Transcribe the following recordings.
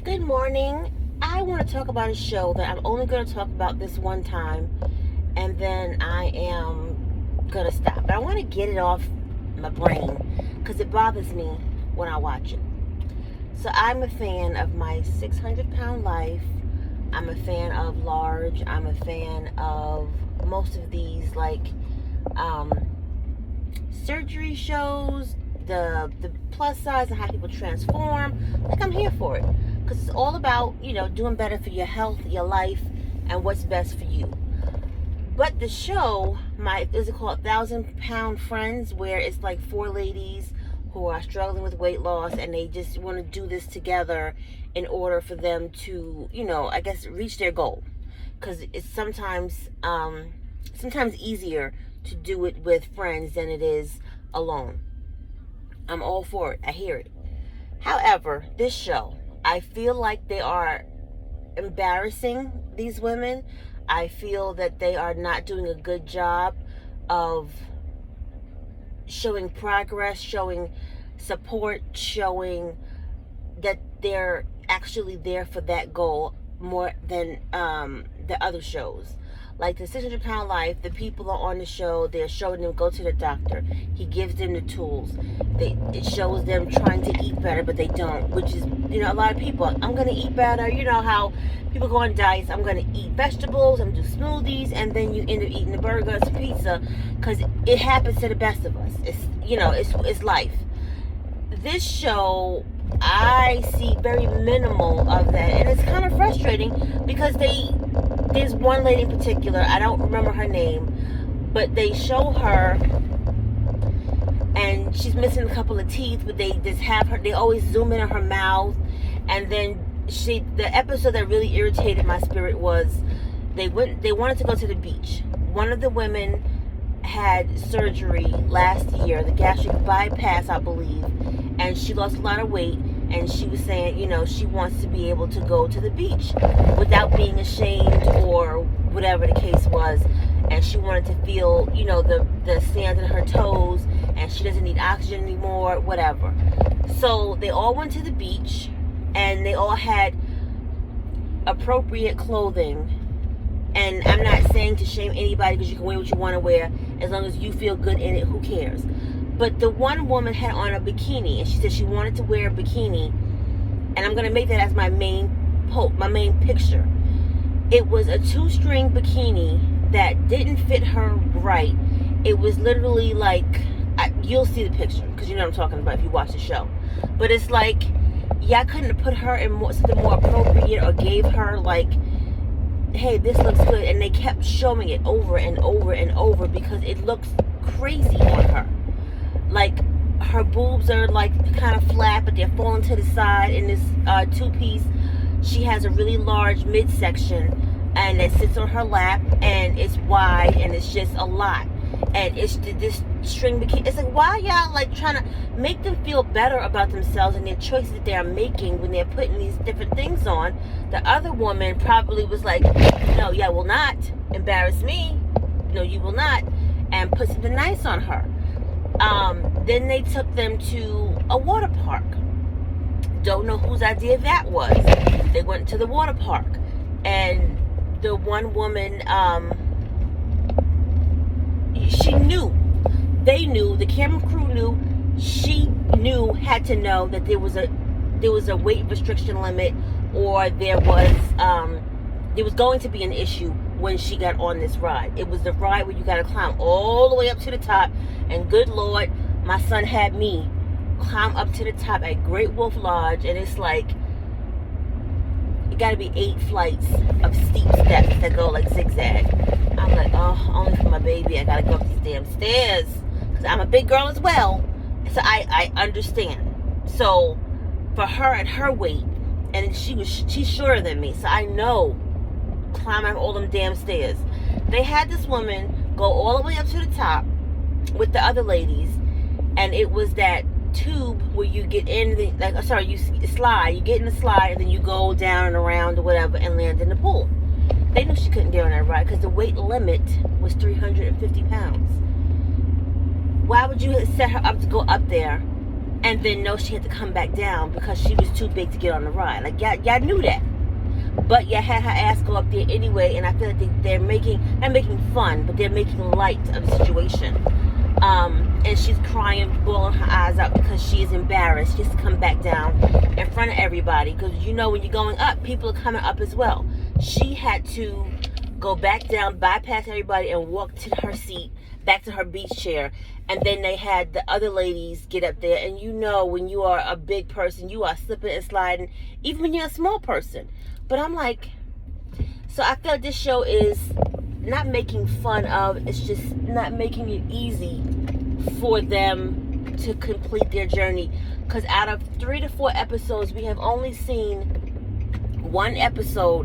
Good morning. I want to talk about a show that I'm only going to talk about this one time, and then I am going to stop. But I want to get it off my brain because it bothers me when I watch it. So I'm a fan of My 600 Pound Life. I'm a fan of Large. I'm a fan of most of these um, surgery shows, the plus size and how people transform. Like, I'm here for it because it's all about doing better for your health, your life, and what's best for you. But the show, my is it called 1,000 Pound Friends, where it's like four ladies who are struggling with weight loss, and they just want to do this together in order for them to, I guess, reach their goal. Because it's sometimes easier to do it with friends than it is alone. I'm all for it. I hear it. However, this show, I feel like they are embarrassing these women. I feel that they are not doing a good job of showing progress, showing support, showing that they're actually there for that goal more than the other shows. Like the 600 Pound Life, the people are on the show, they're showing them go to the doctor. He gives them the tools. It shows them trying to eat better, but they don't, which is, a lot of people, I'm going to eat better. You know how people go on diets. I'm going to eat vegetables, I'm going to do smoothies, and then you end up eating the burgers, pizza, because it happens to the best of us. It's life. This show, I see very minimal of that, and it's kind of frustrating because there's one lady in particular, I don't remember her name, but they show her and she's missing a couple of teeth, but they just have her, they always zoom in on her mouth. And then the episode that really irritated my spirit was they wanted to go to the beach. One of the women had surgery last year, the gastric bypass, I believe, and she lost a lot of weight, and she was saying, she wants to be able to go to the beach without being ashamed or whatever the case was. And she wanted to feel, the sand in her toes, and she doesn't need oxygen anymore, whatever. So they all went to the beach, and they all had appropriate clothing. And I'm not saying to shame anybody, because you can wear what you want to wear as long as you feel good in it. Who cares? But the one woman had on a bikini, and she said she wanted to wear a bikini, and I'm going to make that as my main picture. It was a 2-string bikini that didn't fit her right. It was literally like, you'll see the picture because you know what I'm talking about if you watch the show. But it's like, y'all couldn't have put her in something more appropriate, or gave her like, hey, this looks good. And they kept showing it over and over and over because it looks crazy on her. Like, her boobs are like kind of flat, but they're falling to the side in this 2-piece. She has a really large midsection, and it sits on her lap, and it's wide, and it's just a lot. And it's this string bikini. It's like, why y'all like trying to make them feel better about themselves and their choices that they're making when they're putting these different things on? The other woman probably was like, no, yeah, will not embarrass me. No, you will not. And put something nice on her. Then they took them to a water park. Don't know whose idea that was. They went to the water park, and the one woman, she knew. They knew. The camera crew knew. She knew. Had to know that there was a weight restriction limit, or there was going to be an issue when she got on this ride. It was the ride where you got to climb all the way up to the top, and good Lord, my son had me climb up to the top at Great Wolf Lodge, and it's like, it got to be 8 flights of steep steps that go like zigzag. I'm like, oh, only for my baby, I got to go up these damn stairs, because I'm a big girl as well, so I understand. So for her and her weight, and she's shorter than me, so I know climbing all them damn stairs. They had this woman go all the way up to the top with the other ladies, and it was that tube where you get in you slide, you get in the slide, and then you go down and around or whatever and land in the pool. They knew she couldn't get on that ride because the weight limit was 350 pounds. Why would you set her up to go up there and then know she had to come back down because she was too big to get on the ride. Like, y'all knew that. But y'all had her ass go up there anyway, and I feel like they're not making fun, but they're making light of the situation. And she's crying, bawling her eyes out because she is embarrassed just to come back down in front of everybody. Because you know when you're going up, people are coming up as well. She had to go back down, bypass everybody, and walk to her seat, back to her beach chair. And then they had the other ladies get up there. And you know when you are a big person, you are slipping and sliding, even when you're a small person. But I'm like, so I feel like this show is not making fun of, it's just not making it easy for them to complete their journey. Because out of 3 to 4 episodes, we have only seen one episode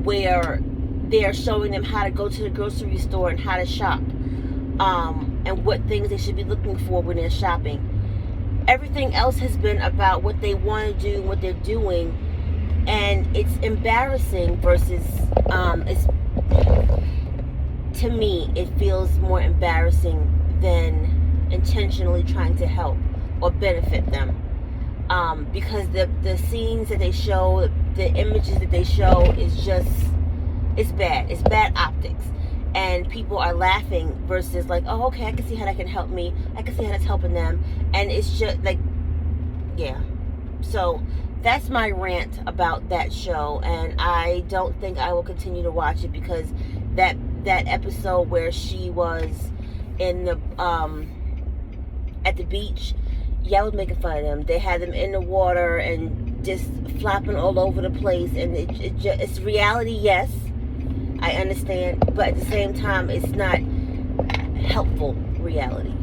where they're showing them how to go to the grocery store and how to shop, and what things they should be looking for when they're shopping. Everything else has been about what they want to do, what they're doing, and it's embarrassing versus to me it feels more embarrassing than intentionally trying to help or benefit them, because the scenes that they show, the images that they show is just, it's bad optics, and people are laughing versus like, oh, okay, I can see how that can help me, I can see how that's helping them, and it's just like, yeah. So that's my rant about that show, and I don't think I will continue to watch it because that episode where she was in the at the beach, yeah, I was making fun of them. They had them in the water and just flopping all over the place, and it's reality, yes, I understand, but at the same time, it's not helpful reality.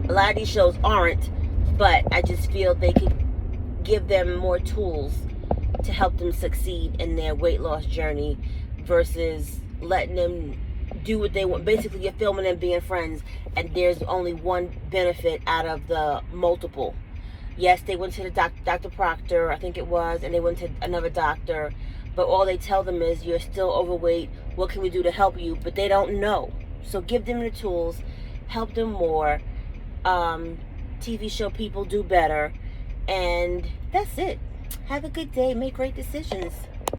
A lot of these shows aren't, but I just feel they could give them more tools to help them succeed in their weight loss journey versus letting them do what they want. Basically, you're filming them being friends, and there's only one benefit out of the multiple. Yes, they went to the Dr. Proctor, I think it was, and they went to another doctor, but all they tell them is, you're still overweight, what can we do to help you? But they don't know. So give them the tools, help them more. TV show people do better. And that's it. Have a good day. Make great decisions.